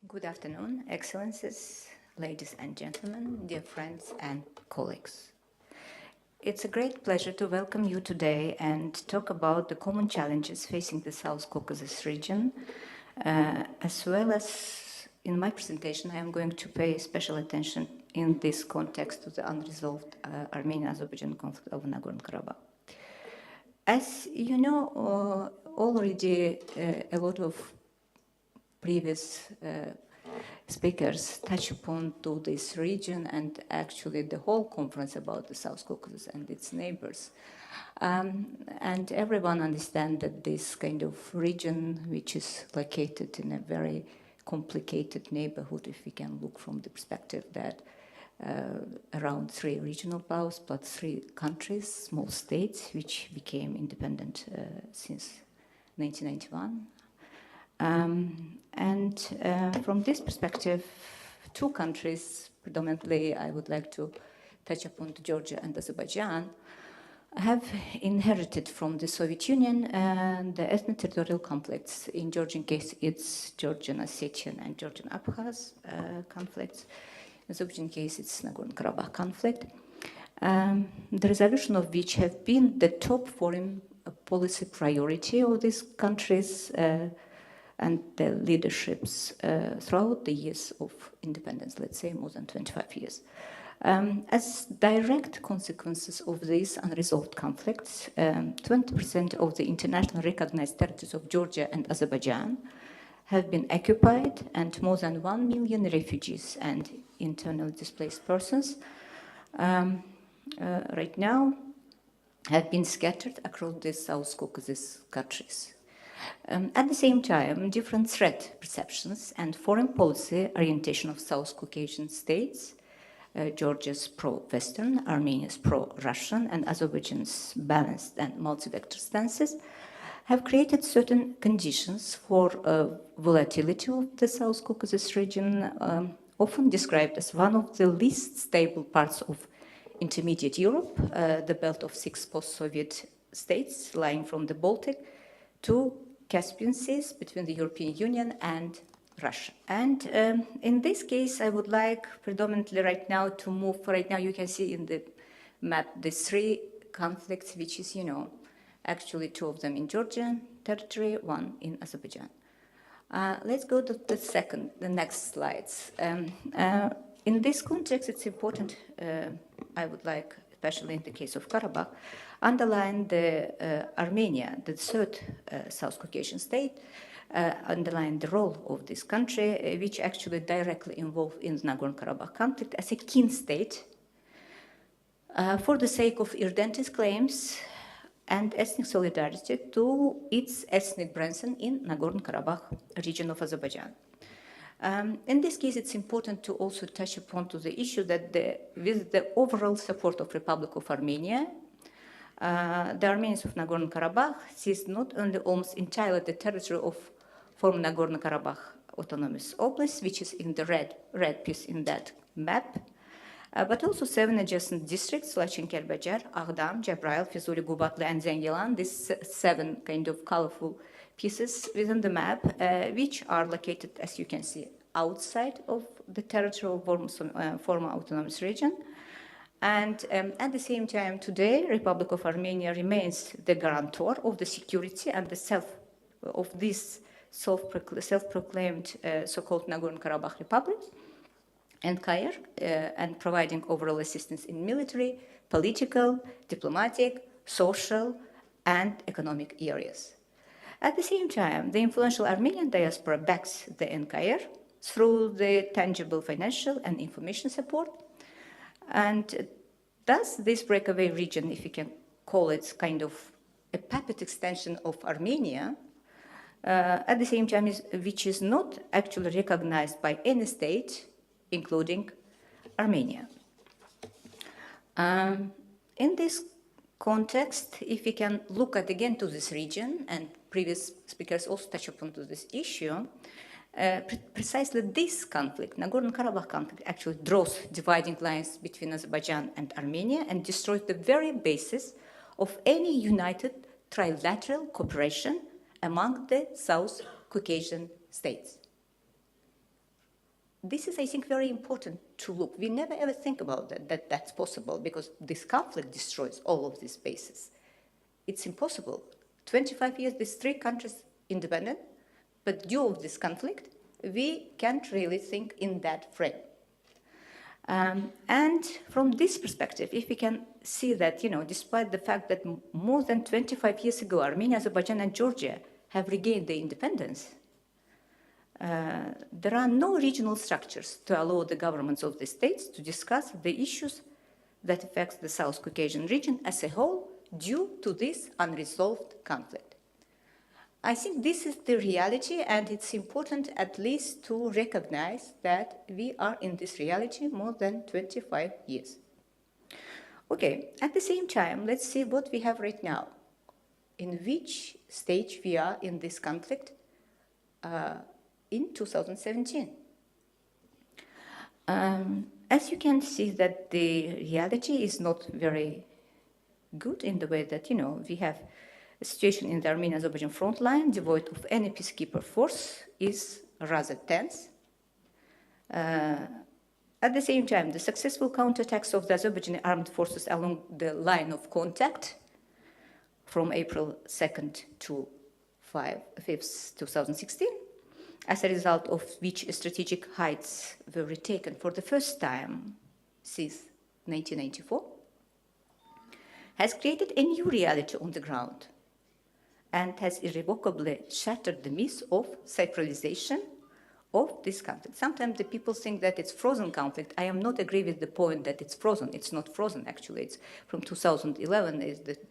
Good afternoon, Excellencies, ladies and gentlemen, dear friends and colleagues. It's a great pleasure to welcome you today and talk about the common challenges facing the South Caucasus region, as well as in my presentation, I am going to pay special attention in this context to the unresolved Armenian-Azerbaijan conflict over Nagorno-Karabakh. As you know, already a lot of previous speakers touch upon to this region and actually the whole conference about the South Caucasus and its neighbors. And everyone understands that this kind of region, which is located in a very complicated neighborhood, if we can look from the perspective that around 3 regional powers, but 3 countries, small states, which became independent since 1991. From this perspective, 2 countries, predominantly I would like to touch upon Georgia and Azerbaijan, have inherited from the Soviet Union the ethno-territorial conflicts. In Georgian case, it's Georgian Ossetian and Georgian Abkhaz conflicts. In Azerbaijan case, it's Nagorno-Karabakh conflict. The resolution of which have been the top foreign policy priority of these countries and the leaderships throughout the years of independence, let's say more than 25 years. As direct consequences of these unresolved conflicts, 20% of the internationally recognized territories of Georgia and Azerbaijan have been occupied, and more than 1 million refugees and internally displaced persons right now have been scattered across the South Caucasus countries. At the same time, different threat perceptions and foreign policy orientation of South Caucasian states, Georgia's pro-Western, Armenia's pro-Russian, and Azerbaijan's balanced and multi-vector stances, have created certain conditions for volatility of the South Caucasus region, often described as one of the least stable parts of intermediate Europe, the belt of 6 post-Soviet states lying from the Baltic to Caspian Seas between the European Union and Russia. And in this case, I would like predominantly right now to move, right now you can see in the map the 3 conflicts, which is, actually 2 of them in Georgian territory, 1 in Azerbaijan. Let's go to the next slides. In this context, it's important, I would like, especially in the case of Karabakh, underline the Armenia, the 3rd South Caucasian state, underline the role of this country, which actually directly involved in the Nagorno-Karabakh conflict as a kin state for the sake of identity claims and ethnic solidarity to its ethnic grandson in Nagorno-Karabakh region of Azerbaijan. In this case, it's important to also touch upon to the issue that with the overall support of Republic of Armenia, the Armenians of Nagorno-Karabakh seized not only almost entirely the territory of former Nagorno-Karabakh Autonomous Oblast, which is in the red piece in that map, but also 7 adjacent districts, Lachin, Kerbajar, Aghdam, Jabrail, Fizuli, Gubatli, and Zengilan, these 7 kind of colorful pieces within the map, which are located, as you can see, outside of the territory of former autonomous region. And at the same time, today, Republic of Armenia remains the guarantor of the security and of this self-proclaimed so-called Nagorno-Karabakh Republic and Kayar, and providing overall assistance in military, political, diplomatic, social, and economic areas. At the same time, the influential Armenian diaspora backs the NKR through the tangible financial and information support. And thus, this breakaway region, if you can call it kind of a puppet extension of Armenia, at the same time, which is not actually recognized by any state, including Armenia. In this context, if we can look at again to this region, and previous speakers also touch upon to this issue, precisely this conflict, Nagorno-Karabakh conflict, actually draws dividing lines between Azerbaijan and Armenia and destroys the very basis of any united trilateral cooperation among the South Caucasian states. this is, I think, very important to look. We never ever think about that that's possible, because this conflict destroys all of these bases. It's impossible. 25 years, these three countries independent, but due to this conflict, we can't really think in that frame. And from this perspective, if we can see that, despite the fact that more than 25 years ago, Armenia, Azerbaijan, and Georgia have regained their independence, there are no regional structures to allow the governments of the states to discuss the issues that affect the South Caucasian region as a whole due to this unresolved conflict. I think this is the reality, and it's important at least to recognize that we are in this reality more than 25 years. Okay, at the same time, let's see what we have right now. In which stage we are in this conflict in 2017. As you can see, that the reality is not very good in the way that, we have a situation in the Armenian-Azerbaijan front line devoid of any peacekeeper force is rather tense. At the same time, the successful counterattacks of the Azerbaijani armed forces along the line of contact from April 2nd to 5th, 2016, as a result of which strategic heights were retaken for the first time since 1994, has created a new reality on the ground and has irrevocably shattered the myth of sacralization of this conflict. Sometimes the people think that it's frozen conflict. I am not agree with the point that it's frozen. It's not frozen, actually. It's from 2011,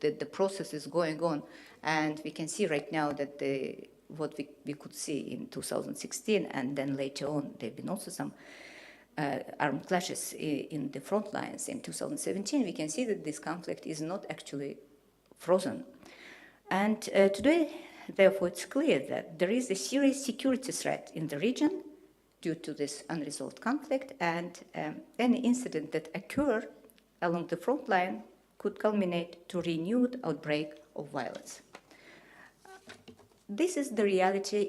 the process is going on, and we can see right now that what we could see in 2016, and then later on there have been also some armed clashes in the front lines in 2017. We can see that this conflict is not actually frozen. And today, therefore, it's clear that there is a serious security threat in the region due to this unresolved conflict, and any incident that occur along the front line could culminate to renewed outbreak of violence. This is the reality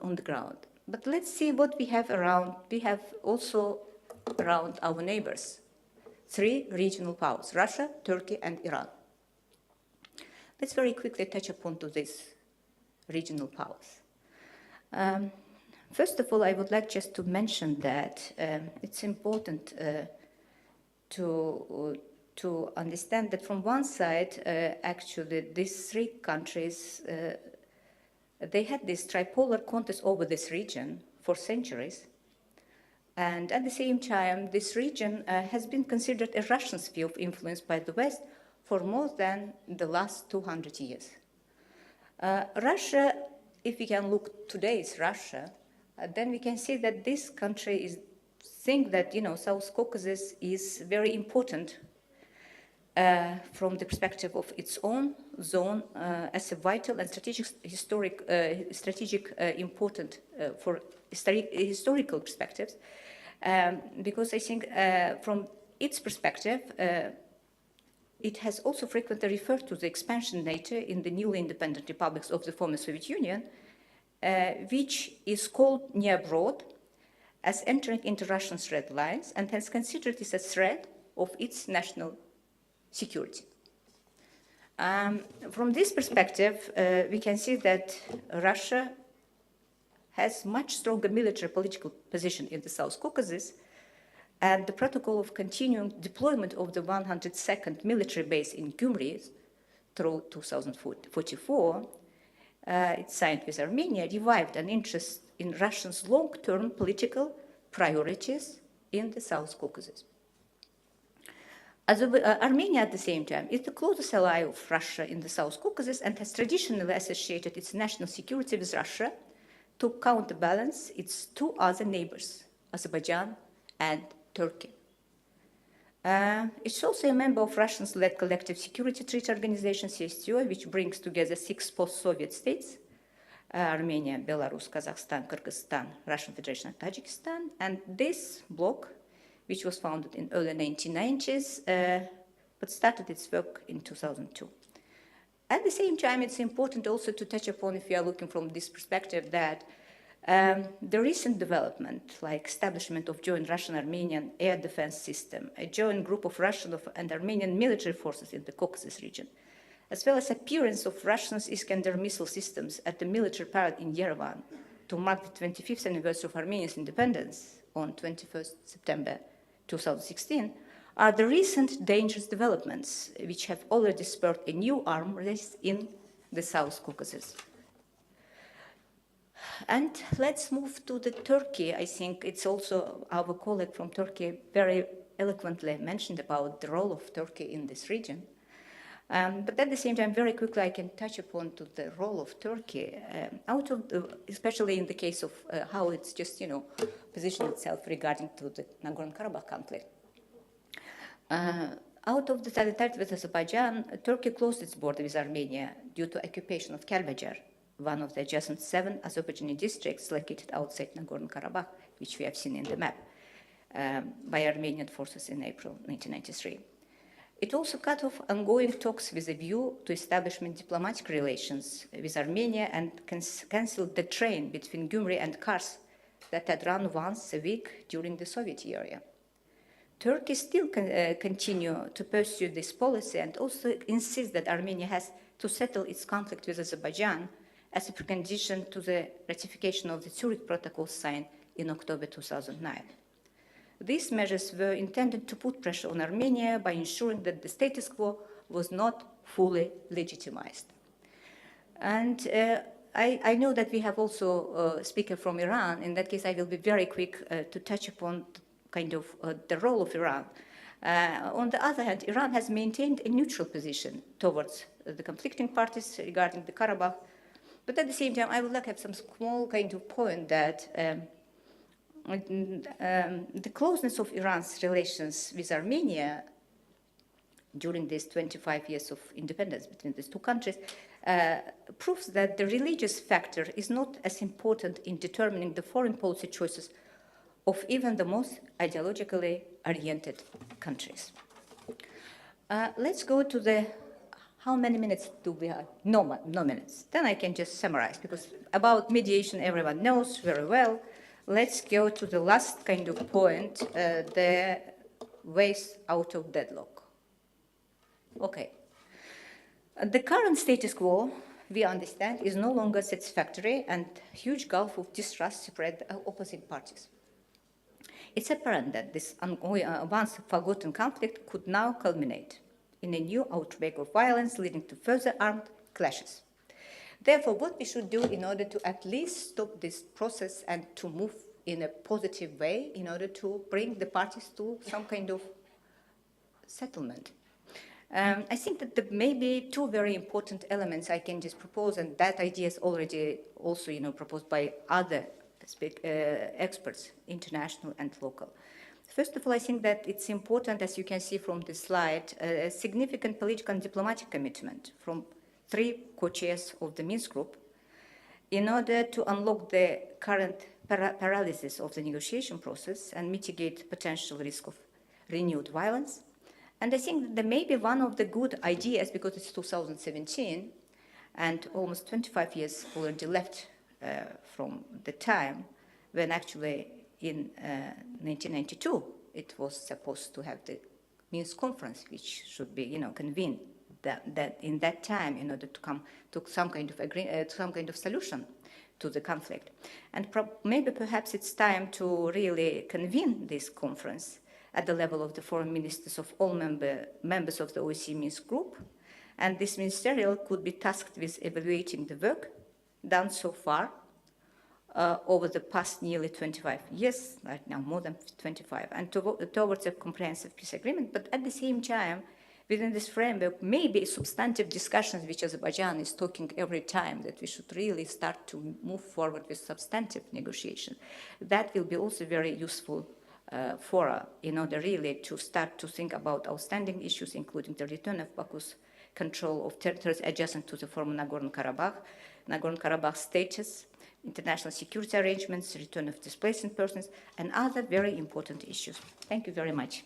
on the ground. But let's see what we have around. We have also around our neighbors, three regional powers: Russia, Turkey, and Iran. Let's very quickly touch upon to these regional powers. First of all, I would like just to mention that it's important to understand that from one side, actually, these three countries, they had this tripolar contest over this region for centuries. And at the same time, this region has been considered a Russian sphere of influence by the West for more than the last 200 years. Russia, if we can look today's Russia, then we can see that this country think that, South Caucasus is very important from the perspective of its own zone as a vital and strategic important for historical perspectives, because I think from its perspective, it has also frequently referred to the expansion nature in the newly independent republics of the former Soviet Union, which is called near abroad as entering into Russia's red lines, and has considered this a threat of its national security. From this perspective, we can see that Russia has much stronger military political position in the South Caucasus, and the protocol of continuing deployment of the 102nd military base in Gyumri through 2044, it's signed with Armenia, revived an interest in Russia's long-term political priorities in the South Caucasus. Armenia, at the same time, is the closest ally of Russia in the South Caucasus and has traditionally associated its national security with Russia to counterbalance its two other neighbors, Azerbaijan and Turkey. It's also a member of Russian-led Collective Security Treaty Organization, CSTO, which brings together 6 post-Soviet states, Armenia, Belarus, Kazakhstan, Kyrgyzstan, Russian Federation, and Tajikistan. And this bloc, which was founded in early 1990s, but started its work in 2002. At the same time, it's important also to touch upon, if we are looking from this perspective, that The recent development, like establishment of joint Russian-Armenian air defense system, a joint group of Russian and Armenian military forces in the Caucasus region, as well as appearance of Russia's Iskander missile systems at the military parade in Yerevan to mark the 25th anniversary of Armenia's independence on 21st September 2016, are the recent dangerous developments which have already spurred a new arms race in the South Caucasus. And let's move to Turkey. I think it's also our colleague from Turkey very eloquently mentioned about the role of Turkey in this region. But at the same time, very quickly, I can touch upon to the role of Turkey, especially in the case of how it's just, positioned itself regarding to the Nagorno-Karabakh conflict. Out of the solidarity with Azerbaijan, Turkey closed its border with Armenia due to occupation of Kalbajar, one of the adjacent 7 Azerbaijani districts located outside Nagorno-Karabakh, which we have seen in the map, by Armenian forces in April 1993. It also cut off ongoing talks with a view to establishment diplomatic relations with Armenia and cancelled the train between Gyumri and Kars that had run once a week during the Soviet era. Turkey still continue to pursue this policy and also insists that Armenia has to settle its conflict with Azerbaijan as a precondition to the ratification of the Zurich Protocol signed in October 2009. These measures were intended to put pressure on Armenia by ensuring that the status quo was not fully legitimized. And I know that we have also a speaker from Iran. In that case, I will be very quick to touch upon the role of Iran. On the other hand, Iran has maintained a neutral position towards the conflicting parties regarding the Karabakh. But at the same time, I would like to have some small point that the closeness of Iran's relations with Armenia during these 25 years of independence between these two countries proves that the religious factor is not as important in determining the foreign policy choices of even the most ideologically oriented countries. Let's go to the, how many minutes do we have? No minutes. Then I can just summarize, because about mediation everyone knows very well. Let's go to the last point, the ways out of deadlock. Okay. The current status quo, we understand, is no longer satisfactory, and a huge gulf of distrust separates the opposing parties. It's apparent that this once forgotten conflict could now culminate in a new outbreak of violence leading to further armed clashes. Therefore, what we should do in order to at least stop this process and to move in a positive way in order to bring the parties to some kind of settlement. I think that there may be 2 very important elements I can just propose, and that idea is already also proposed by other experts, international and local. First of all, I think that it's important, as you can see from this slide, a significant political and diplomatic commitment from 3 co-chairs of the Minsk group in order to unlock the current paralysis of the negotiation process and mitigate potential risk of renewed violence. And I think that there may be one of the good ideas, because it's 2017 and almost 25 years already left from the time when actually in 1992 it was supposed to have the Minsk conference, which should be convened that in that time in order to come to some kind of solution to the conflict. And maybe perhaps it's time to really convene this conference at the level of the foreign ministers of all members of the OSCE Minsk group. And this ministerial could be tasked with evaluating the work done so far over the past nearly 25 years, right now more than 25, and towards a comprehensive peace agreement. But at the same time, within this framework, maybe substantive discussions, which Azerbaijan is talking every time, that we should really start to move forward with substantive negotiation. That will be also very useful fora in order really to start to think about outstanding issues, including the return of Baku's control of territories adjacent to the former Nagorno-Karabakh status, international security arrangements, return of displaced persons, and other very important issues. Thank you very much.